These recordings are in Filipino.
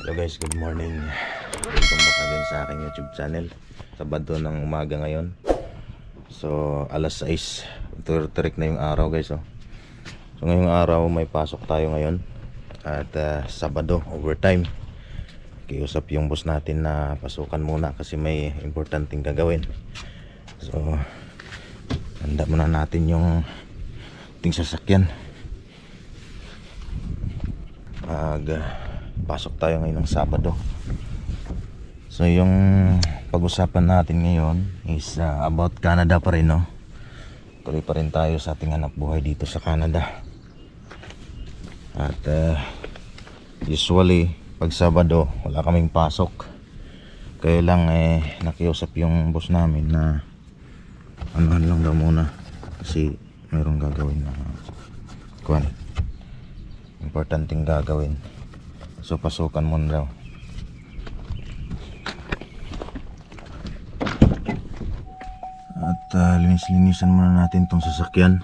Hello guys, good morning. Welcome back again sa aking YouTube channel. Sabado ng umaga ngayon. So alas 6, turik na yung araw guys. So ngayong araw may pasok tayo ngayon. At Sabado, overtime. Kiusap yung boss natin na pasukan muna kasi may importanteng gagawin. So handa muna natin yung ating sasakyan. Pasok tayo ngayon ng Sabado. So yung pag-usapan natin ngayon is about Canada pa rin, no? Tuloy pa rin tayo sa ating hanap buhay dito sa Canada. At usually pag Sabado wala kaming pasok. Kaya lang nakiusap yung boss namin na anuhan lang daw muna kasi mayroong gagawin na importanteng gagawin. So pasukan muna daw. At linis-linisan muna natin tong sasakyan.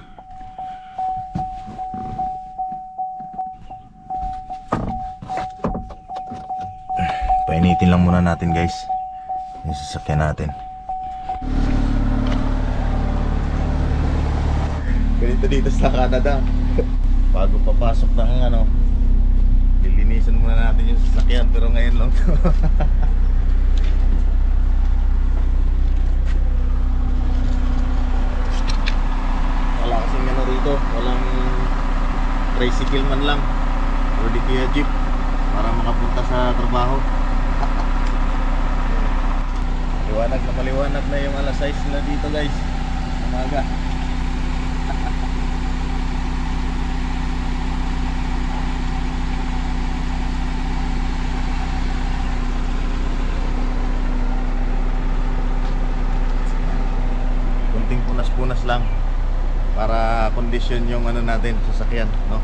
Painitin lang muna natin guys yung sasakyan natin. Ganito dito sa Canada. Bago papasok ng lilinisan muna natin yung sasakyan, pero ngayon lang to. Wala kasing rito, walang tricycle man lang o di kaya jeep para makapunta sa trabaho. Liwanag na maliwanag na yung alas 6 na dito guys, umaga. Punas lang para kondisyon yung natin sasakyan, no?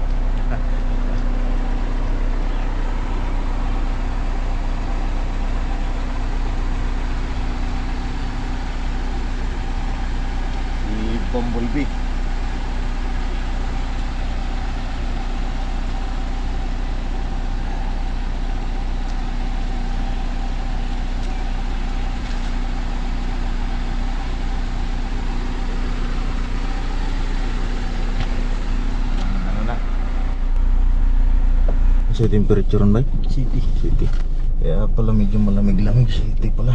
Si Bumblebee. Sa temperature ba? City. Kaya pala medyo malamig-lamig. City pala.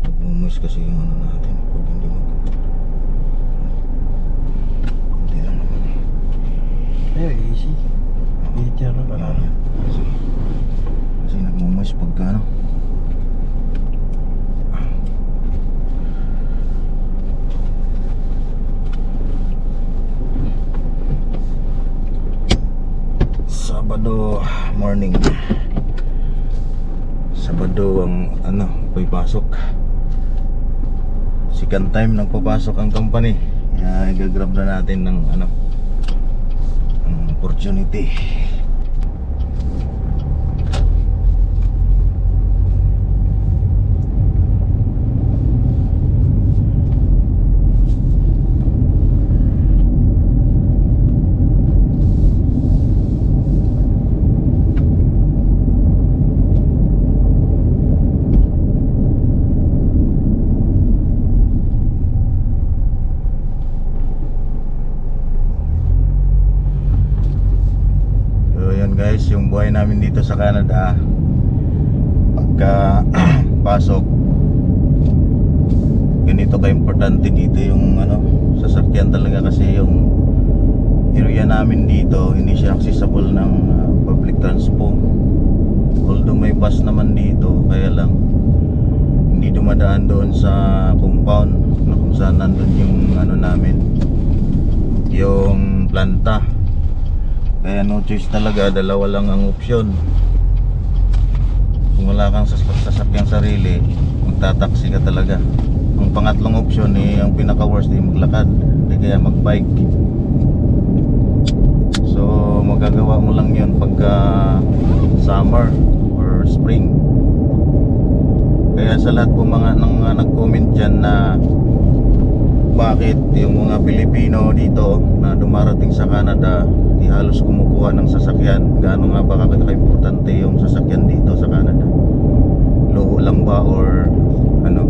Nagmumus kasi yung natin. Pag hindi kunti lang naman easy. Easier na pala. Kasi nagmumus pagka Sabado morning. Sabado ang may pasok. Second time nagpapasok ang company. Kaya i-grab na natin ng ang opportunity. Guys, yung buhay namin dito sa Canada pagka pasok ganito ka-importante dito yung sasakyan talaga kasi yung area namin dito hindi siya accessible ng public transport. Although may bus naman dito, kaya lang hindi dumadaan doon sa compound na kung saan nandun yung namin, yung planta. Kaya no choice talaga, dalawa lang ang opsyon. Kung wala kang sasakyang sarili, magtataksi ka talaga. Ang pangatlong opsyon ang pinaka worst maglakad, kaya magbike. So magagawa mo lang yun pagka summer or spring. Kaya sa lahat po mga nag-comment dyan na bakit yung mga Pilipino dito na dumarating sa Canada halos kumukuha ng sasakyan. Gaano nga ba ka-importante yung sasakyan dito sa Canada? Luho lang ba or ano?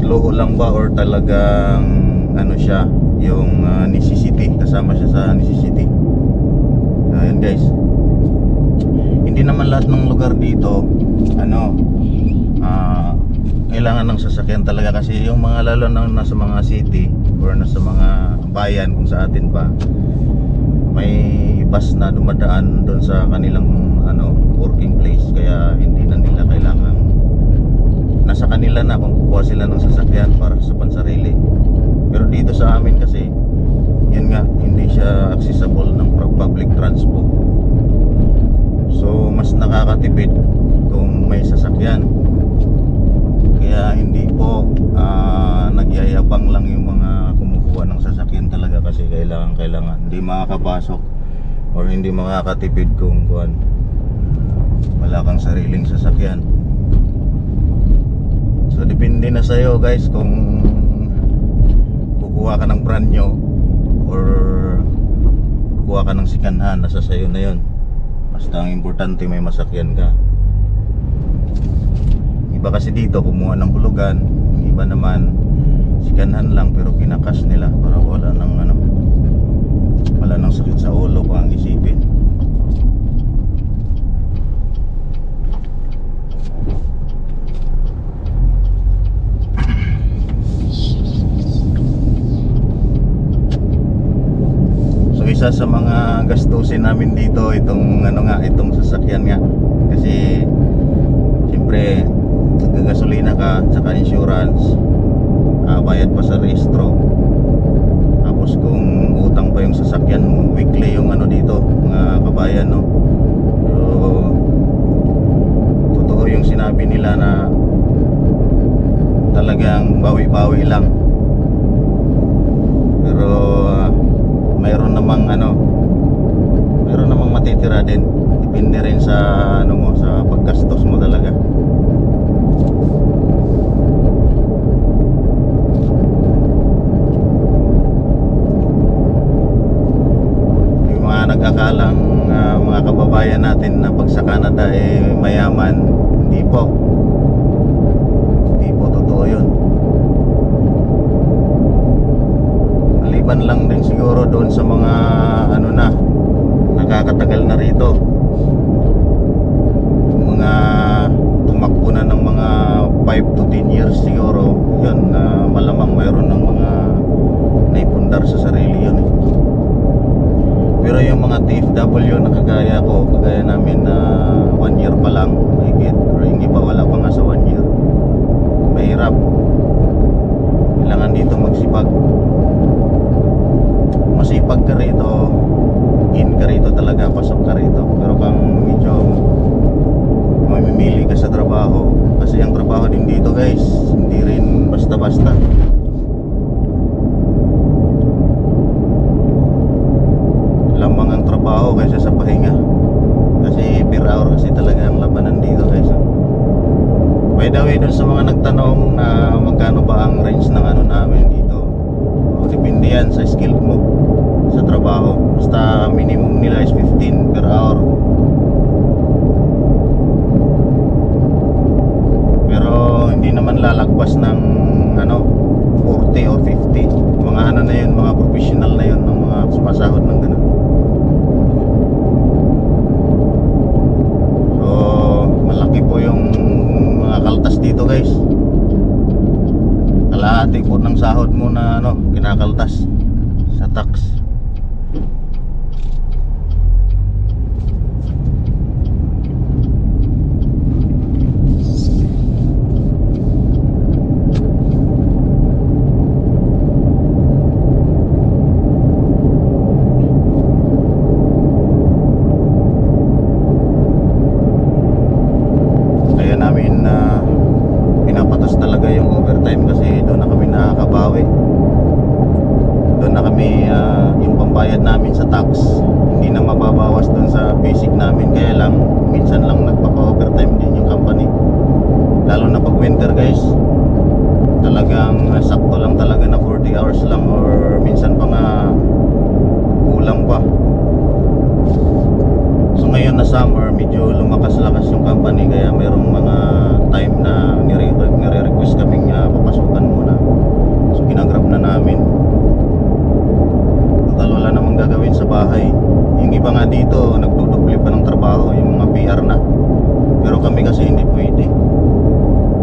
Luho lang ba or talagang ano siya, yung necessity, kasama siya sa necessity. Ayun guys, hindi naman lahat ng lugar dito kailangan ng sasakyan talaga, kasi yung mga lalo na nasa mga city or nasa mga bayan kung sa atin pa, may bus na dumadaan doon sa kanilang working place, kaya hindi na nila kailangan, nasa kanila na kung kukuha sila ng sasakyan para sa pansarili. Pero dito sa amin kasi yun nga, hindi siya accessible ng public transport, so mas nakakatipid kung may sasakyan. Kaya hindi po nagyayabang lang yung mga kumukuha ng sasakyan talaga, kasi kailangan hindi makakapasok or hindi makakatipid kung wala kang sariling sasakyan. So depende na sa'yo guys kung kukuha ka ng brand new or kukuha ka ng sikanhan, nasa sayo na yun. Basta ang importante may masakyan ka. Iba kasi dito kumuha ng hulugan, iba naman sikanhan lang pero kinakas nila para wala ng sakit sa ulo kung ang isipin. So isa sa mga gastusin namin dito itong itong sasakyan nga, kasi siyempre gasolina ka, saka insurance, bayad pa sa rehistro, tapos kung utang pa yung sasakyan mo, weekly yung dito mga kabayan, no? So, totoo yung sinabi nila na talagang bawi-bawi lang, pero mayroon namang matitira din, depende rin sa sa paggastos mo talaga. Nagkakalang mga kababayan natin na pag sa Canada mayaman, hindi po totoo yun. Maliban lang din siguro doon sa mga nakakatagal na rito, mga tumakbo na ng mga 5 to 10 years siguro, yun malamang mayroon ng mga naipundar sa sarili yun. Pero yung mga TFW na kagaya namin na 1 year pa lang mahigit, or yung iba wala pa nga sa 1 year, mahirap. Kailangan dito masipag ka rito, in ka rito talaga, pasok ka rito. Pero kung medyo mamimili ka sa trabaho, kasi ang trabaho din dito guys, hindi rin basta-basta. Lamang ang trabaho kaysa sa pahinga, kasi per hour kasi talaga ang labanan dito guys. By the way, dun sa mga nagtanong na magkano ba ang range ng namin dito, depende yan sa skill mo sa trabaho. Basta minimum nila is 15 per hour, pero hindi naman lalagpas ng 40 or 50. Mga na yun, mga professional na yun, ng mga sumasahod ng ganun. So malaki po yung mga kaltas dito guys. Kalahati po ng sahod mo na kinakaltas sa tax. Pinapatas talaga yung overtime, kasi doon na kami nakakabawi. Doon na kami yung pambayad namin sa tax hindi na mababawas doon sa basic namin. Kaya lang minsan lang nagpapa-overtime din yung company, lalo na pag winter guys. talagang sakto lang talaga na 40 hours lang or minsan pa nga kulang pa. So ngayon na summer, medyo lumakas-lakas yung company, kaya mayroong mga time na nire-request kaming papasukan muna. So ginagrab na namin. Total wala namang gagawin sa bahay. Yung iba nga dito nagdudubli pa ng trabaho, yung mga PR na. Pero kami kasi hindi pwede.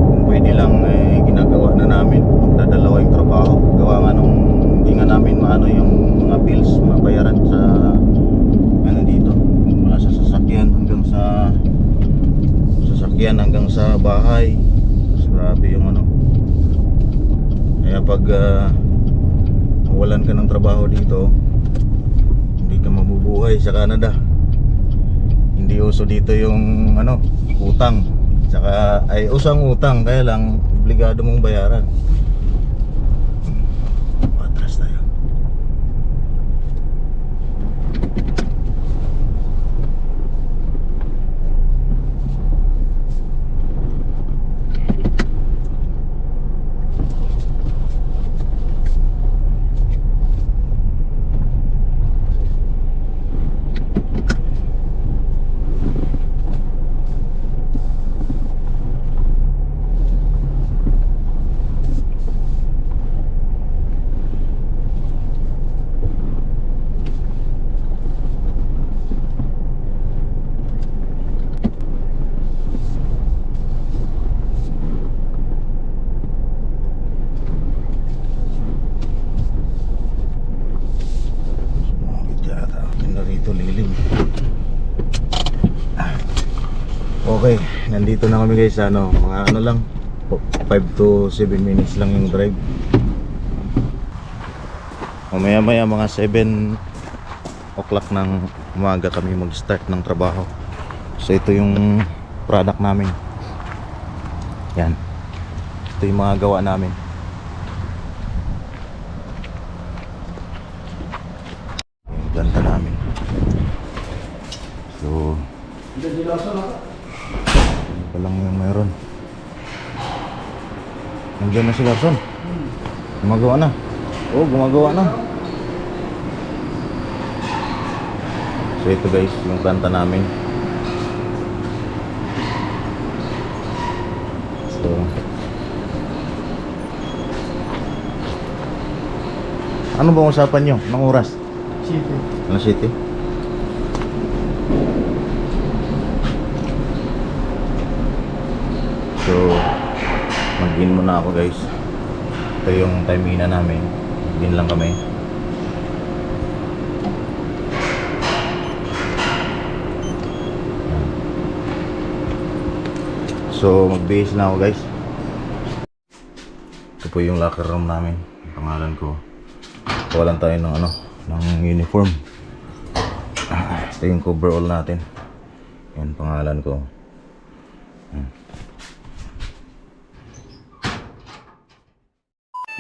Kung pwede lang ginagawa na namin. Magdadalawa yung trabaho. Gawa nga nung hindi nga namin maano yung mga bills, mabayaran sa ano dito, mula sa sasakyan hanggang sa bahay. So, grabe yung ano. Kaya pag walan ka ng trabaho dito, hindi ka mabubuhay sa Canada. Hindi uso dito yung ano, utang. Saka ay usang utang, kaya lang obligado mong bayaran. Patras tayo. Okay, nandito na kami guys, ano, mga ano lang 5 to 7 minutes lang yung drive. Maya maya mga 7 o'clock ng umaga kami mag start ng trabaho. So ito yung product namin. Yan, ito yung mga gawa namin. Yung ganda namin. So pa lang yung meron. Nandiyan na si Larson. Gumagawa na. Oh, gumagawa na. So ito guys, yung planta namin. So ano ba usapan nyo ng oras? City. Ano city? So mag-in muna ako guys. Ito yung timing na namin. Mag-in lang kami. So mag-base na ako guys. Ito po yung locker room namin. Pangalan ko. Kawalan tayo ng ano, ng uniform. Ito yung coverall natin. Yan pangalan ko.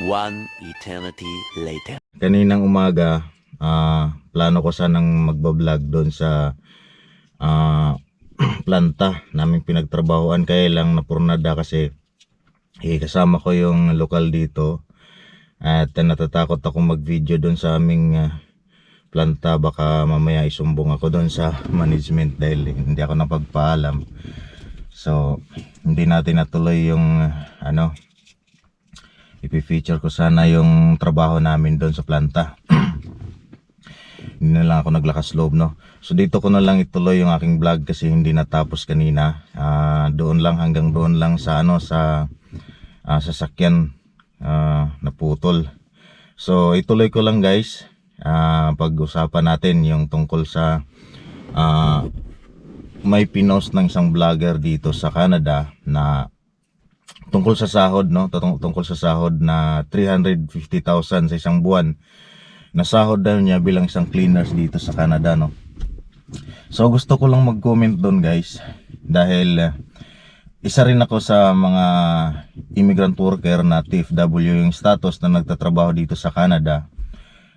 One eternity later. Kaninang umaga, plano ko sanang magbablog doon sa planta naming pinagtrabahoan, kaya lang napurnada kasi kasama ko yung lokal dito at natatakot ako mag-video doon sa aming planta. Baka mamaya isumbong ako doon sa management dahil hindi ako napagpaalam. So hindi natin natuloy yung ano, ipi-feature ko sana yung trabaho namin doon sa planta. Hindi na lang ako naglakas loob, no. So dito ko na lang ituloy yung aking vlog kasi hindi natapos kanina. Doon lang, hanggang doon lang sa ano, sa sasakyan naputol. So ituloy ko lang guys. Pag-usapan natin yung tungkol sa may pinost ng isang vlogger dito sa Canada na tungkol sa sahod, no? Tungkol sa sahod na 350,000 sa isang buwan. Nasahod daw niya bilang isang cleaners dito sa Canada, no? So gusto ko lang mag-comment doon guys dahil isa rin ako sa mga immigrant worker na TFW yung status na nagtatrabaho dito sa Canada.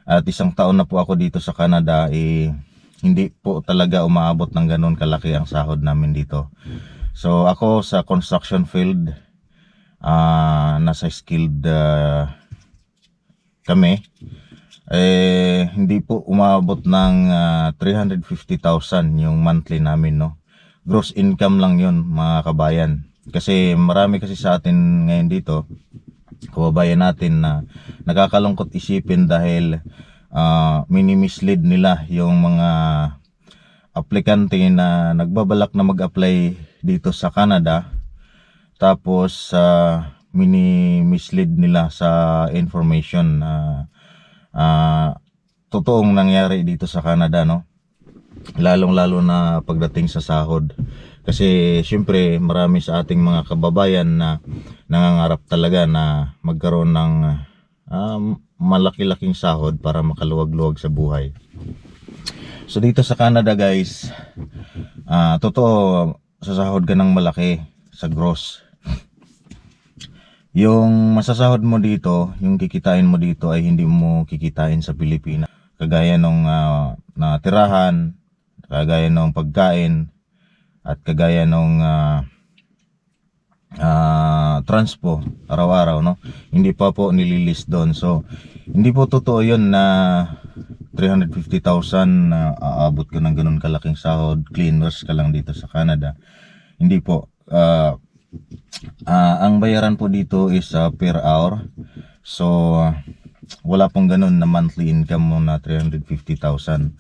At isang taon na po ako dito sa Canada, hindi po talaga umaabot ng ganun kalaki ang sahod namin dito. So ako sa construction field, nasa skilled kami, hindi po umabot ng 350,000 yung monthly namin, no. Gross income lang yun, mga kabayan. Kasi marami kasi sa atin ngayon dito, kababayan natin, na nakakalungkot isipin dahil mini-mislead nila yung mga aplikante na nagbabalak na mag-apply dito sa Canada. Tapos mini-mislead nila sa information na totoong nangyari dito sa Canada, no. Lalong-lalo na pagdating sa sahod. Kasi syempre marami sa ating mga kababayan na nangangarap talaga na magkaroon ng malaki-laking sahod para makaluwag-luwag sa buhay. So dito sa Canada, guys, totoo, sasahod ka ng malaki sa gross. Yung masasahod mo dito, yung kikitain mo dito ay hindi mo kikitain sa Pilipinas. Kagaya nung natirahan, kagaya nung pagkain, at kagaya nung transpo araw-araw, no. Hindi pa po nililist doon. So hindi po totoo yun na 350,000 aabot ka ng ganun kalaking sahod, clean nurse ka lang dito sa Canada. Hindi po. Ang bayaran po dito is per hour. So wala pong ganun na monthly income mo na 350,000.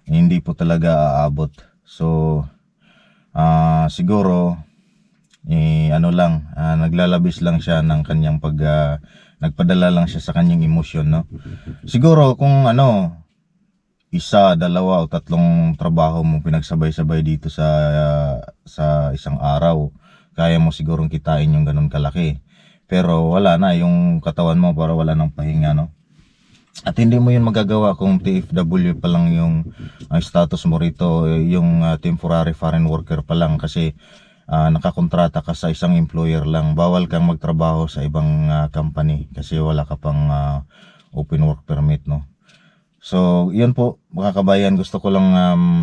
Hindi po talaga aabot. So siguro naglalabis lang siya ng kanyang nagpadala lang siya sa kanyang emosyon, no. Siguro kung isa, dalawa o tatlong trabaho mo pinagsabay-sabay dito sa isang araw, kaya mo sigurong kitain yung ganun kalaki. Pero wala na, yung katawan mo para wala ng pahinga, no. At hindi mo yun magagawa kung TFW pa lang yung status mo rito, yung temporary foreign worker pa lang, kasi nakakontrata ka sa isang employer lang. Bawal kang magtrabaho sa ibang company kasi wala ka pang open work permit, no. So yun po, mga kabayan, gusto ko lang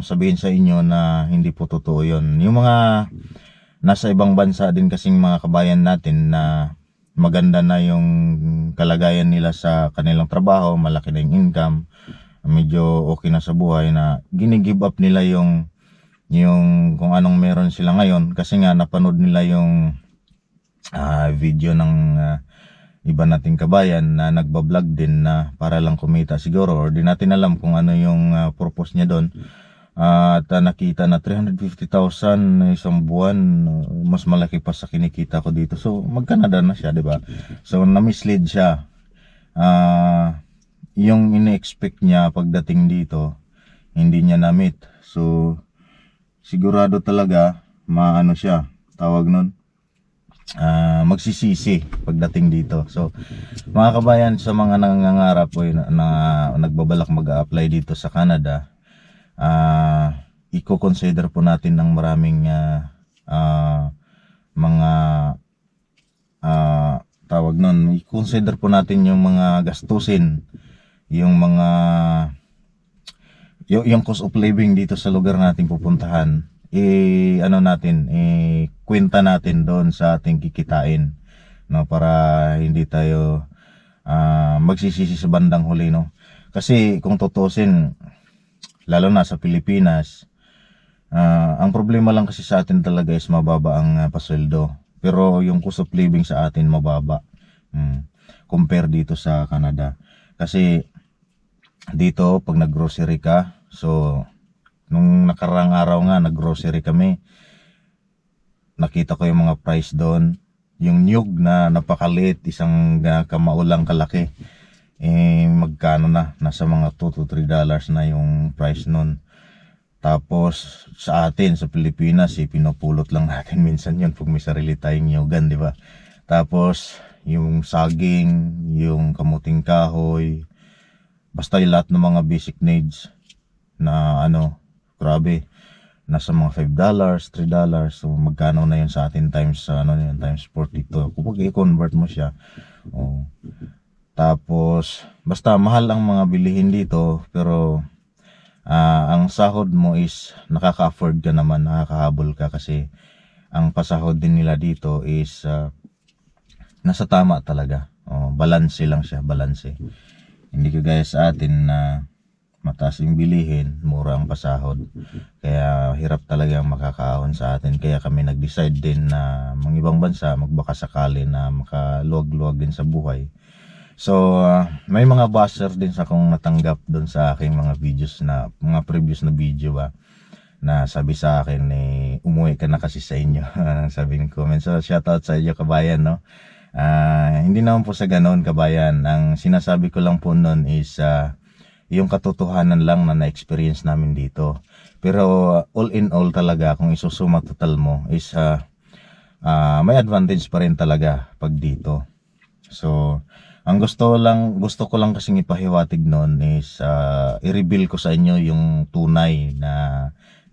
sabihin sa inyo na hindi po totoo yun. Yung mga nasa ibang bansa din kasing mga kabayan natin na maganda na yung kalagayan nila sa kanilang trabaho, malaki na yung income, medyo okay na sa buhay, na gini-give up nila yung kung anong meron sila ngayon kasi nga napanood nila yung video ng iba nating kabayan na nagbablog din na para lang kumita siguro, or di natin alam kung ano yung purpose niya doon. At nakita na 350,000 isang buwan, mas malaki pa sa kinikita ko dito. So mag-Canada na siya, di ba? So na-mislead siya. Yung ine-expect niya pagdating dito, hindi niya na-meet. So sigurado talaga maano siya, tawag nun, magsisisi pagdating dito. So mga kabayan, sa mga nangangarap po na nagbabalak mag-apply dito sa Canada, i-consider po natin ng maraming mga tawag nun, i-consider po natin yung mga gastusin, yung mga yung cost of living dito sa lugar natin pupuntahan, kwenta natin doon sa ating kikitain, no, para hindi tayo magsisisi sa bandang huli, no. Kasi kung tutusin, lalo na sa Pilipinas, ang problema lang kasi sa atin talaga is mababa ang pasweldo, pero yung cost of living sa atin mababa compare dito sa Canada. Kasi dito pag naggrocery ka, so nung nakarang araw nga naggrocery kami, nakita ko yung mga price doon. Yung niyog na napakaliit, isang kamaulang kalaki, magkano na, nasa mga 2 to 3 dollars na yung price nun. Tapos sa atin sa Pilipinas, pinupulot lang natin minsan yun pag may sarili tayong niyogan, di ba? Tapos yung saging, yung kamuting kahoy, basta yung lahat ng mga basic needs na grabe, nasa mga 5 dollars, 3 dollars. So magkano na yun sa atin times times 42 kapag i-convert mo siya. Tapos basta mahal ang mga bilihin dito, pero ang sahod mo is nakaka-afford ka naman, nakakahabol ka, kasi ang pasahod din nila dito is nasa tama talaga. Balanse lang siya, balanse. Hindi kagaya sa atin na mataas yung bilihin, mura ang pasahod. Kaya hirap talaga makakaahon sa atin. Kaya kami nag-decide din na mga ibang bansa magbaka sakali na makaluwag-luwag din sa buhay. So, may mga basher din sa kong natanggap doon sa aking mga videos na, mga previous na video ba, na sabi sa akin umuwi ka na kasi sa inyo. Sabi ng comment. So, shoutout sa inyo kabayan, no? Hindi naman po sa ganoon kabayan. Ang sinasabi ko lang po noon is yung katotohanan lang na na-experience namin dito. Pero all in all talaga, kung isusuma total mo is may advantage pa rin talaga pag dito. So, ang gusto ko lang kasing ipahiwatig noon is i-reveal ko sa inyo yung tunay na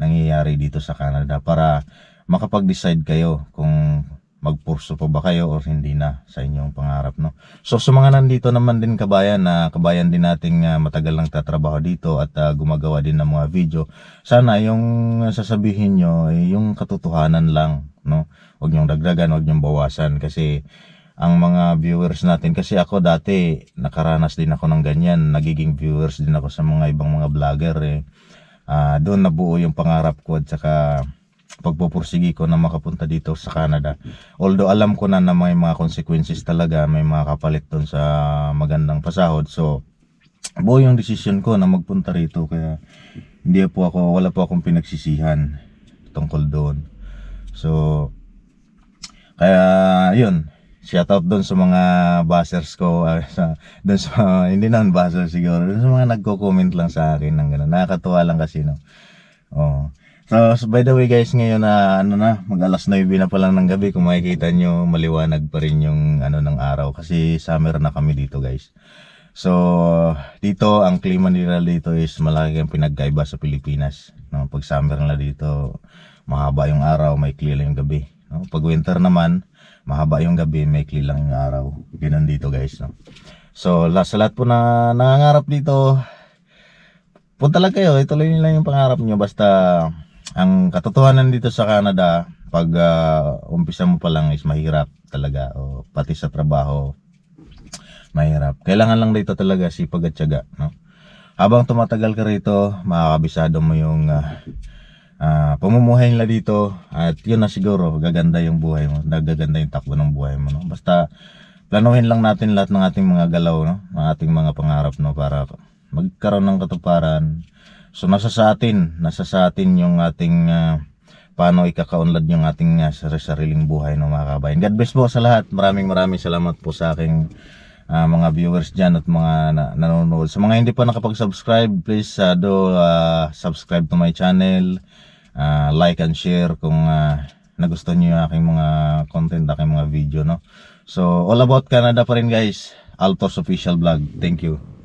nangyayari dito sa Canada para makapag-decide kayo kung magpurso pa ba kayo or hindi na sa inyong pangarap, no? So sa mga nandito naman din kabayan na kabayan din nating matagal lang tatrabaho dito at gumagawa din ng mga video, sana yung sasabihin nyo yung katotohanan lang, no? Huwag nyong dagdagan, huwag nyong bawasan kasi ang mga viewers natin, kasi ako dati nakaranas din ako ng ganyan, nagiging viewers din ako sa mga ibang mga vlogger doon nabuo yung pangarap ko at saka pagpupursigi ko na makapunta dito sa Canada. Although alam ko na may mga consequences talaga, may mga kapalit doon sa magandang pasahod. So, buo yung decision ko na magpunta rito kaya wala po akong pinagsisihan tungkol doon. So, kaya yun, shoutout doon sa mga bashers ko, doon sa, hindi naman bashers siguro, doon sa mga nagko-comment lang sa akin ng gano'n. Nakakatuwa lang kasi, no? So by the way guys, ngayon na mag alas 9 na pa lang ng gabi. Kung makikita nyo, maliwanag pa rin yung ng araw kasi summer na kami dito guys. So dito ang klima nila dito is malaki ang pinagkaiba sa Pilipinas, no? Pag summer na dito, mahaba yung araw, maikli lang yung gabi, no? Pag winter naman, mahaba yung gabi, maikli lang yung araw. Ganun dito guys, no? So sa lahat po na nangangarap dito, punta lang kayo, ituloy nyo lang yung pangarap nyo. Basta ang katotohanan dito sa Canada, pag umpisa mo pa lang is mahirap talaga, o pati sa trabaho mahirap. Kailangan lang dito talaga sipag at tiyaga, no? Habang tumatagal ka rito, makakabisado mo yung pamumuhay nila dito at yun na siguro gaganda yung buhay mo, gaganda yung takbo ng buhay mo, no? Basta planuhin lang natin lahat ng ating mga galaw, no? Ng ating mga pangarap, no? Para magkaroon ng katuparan. So nasa sa atin yung ating paano ikakaunlad yung ating sariling buhay, no, mga kabayan. God bless po sa lahat. Maraming salamat po sa aking mga viewers dyan at mga nanonood. Sa mga hindi pa nakapag-subscribe, please subscribe to my channel, like and share kung nagustuhan nyo yung aking mga content, aking mga video, no. So all about Canada pa rin guys. Altos Official Vlog. Thank you.